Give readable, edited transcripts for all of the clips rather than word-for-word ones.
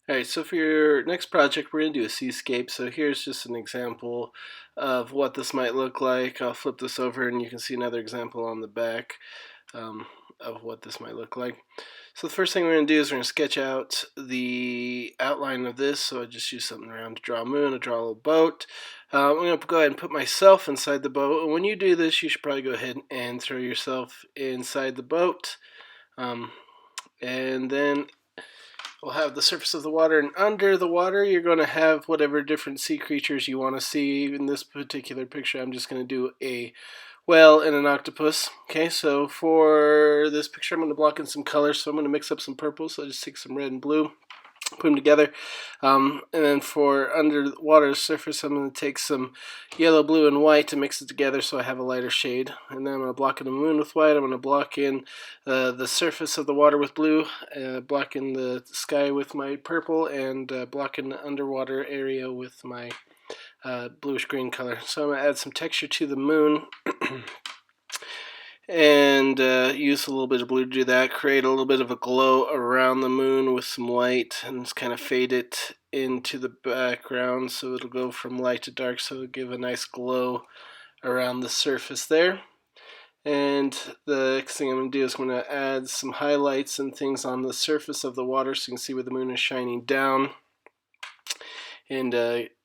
Alright, so for your next project, we're going to do a seascape. So here's just an example of what this might look like. I'll flip this over and you can see another example on the back of what this might look like. So the first thing we're going to do is we're going to sketch out the outline of this. So I just use something around to draw a moon, to draw a little boat. I'm going to go ahead and put myself inside the boat. And when you do this, you should probably go ahead and throw yourself inside the boat. And then we'll have the surface of the water, and under the water you're going to have whatever different sea creatures you want to see. In this particular picture I'm just going to do a whale and an octopus. Okay, so for this picture I'm going to block in some colors, so I'm going to mix up some purple. So I just take some red and blue, put them together, and then for underwater surface I'm going to take some yellow, blue, and white to mix it together so I have a lighter shade. And then I'm going to block in the moon with white. I'm going to block in the surface of the water with blue, block in the sky with my purple, and block in the underwater area with my bluish green color. So I'm going to add some texture to the moon and use a little bit of blue to do that. Create a little bit of a glow around the moon with some white, and just kind of fade it into the background so it'll go from light to dark, so it'll give a nice glow around the surface there. And the next thing I'm going to do is I'm going to add some highlights and things on the surface of the water so you can see where the moon is shining down, and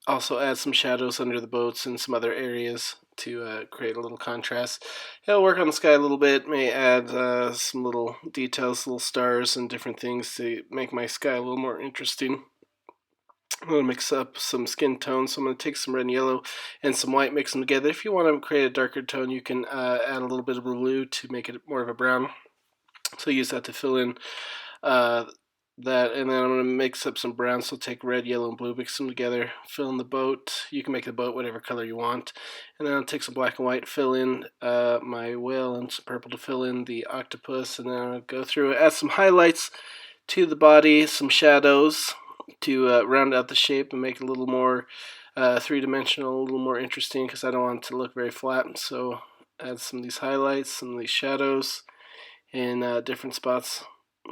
also add some shadows under the boats and some other areas to create a little contrast. It'll work on the sky a little bit, may add some little details, little stars and different things to make my sky a little more interesting. I'm going to mix up some skin tones, so I'm going to take some red and yellow and some white, mix them together. If you want to create a darker tone, you can add a little bit of blue to make it more of a brown. So use that to fill in that, and then I'm going to mix up some brown, so take red, yellow, and blue, mix them together, fill in the boat. You can make the boat whatever color you want. And then I'll take some black and white, fill in my whale, and some purple to fill in the octopus, and then I'll go through, add some highlights to the body, some shadows to round out the shape and make it a little more three-dimensional, a little more interesting, because I don't want it to look very flat. So add some of these highlights, some of these shadows in different spots.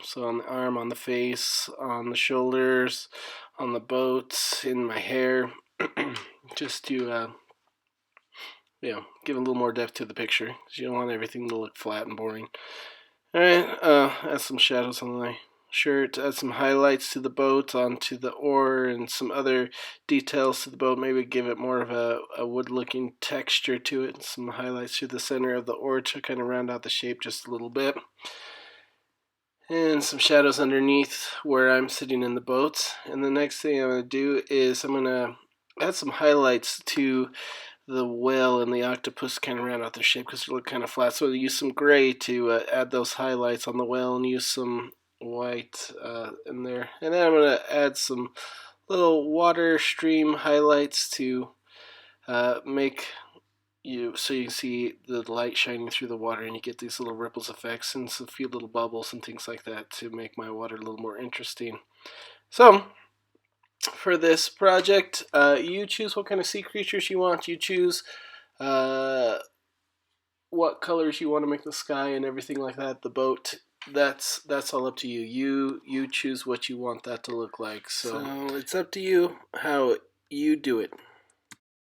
So on the arm, on the face, on the shoulders, on the boat, in my hair, just to give a little more depth to the picture, because you don't want everything to look flat and boring. Alright, add some shadows on my shirt, add some highlights to the boat, onto the oar, and some other details to the boat. Maybe give it more of a wood-looking texture to it, some highlights to the center of the oar to kind of round out the shape just a little bit. And some shadows underneath where I'm sitting in the boat. And the next thing I'm going to do is I'm going to add some highlights to the whale and the octopus, kind of round out their shape because they look kind of flat. So I use some gray to add those highlights on the whale, and use some white in there. And then I'm going to add some little water stream highlights to make so you can see the light shining through the water, and you get these little ripples effects and a few little bubbles and things like that to make my water a little more interesting. So for this project, you choose what kind of sea creatures you want. You choose what colors you want to make the sky and everything like that. The boat, that's all up to you. You choose what you want that to look like. So it's up to you how you do it.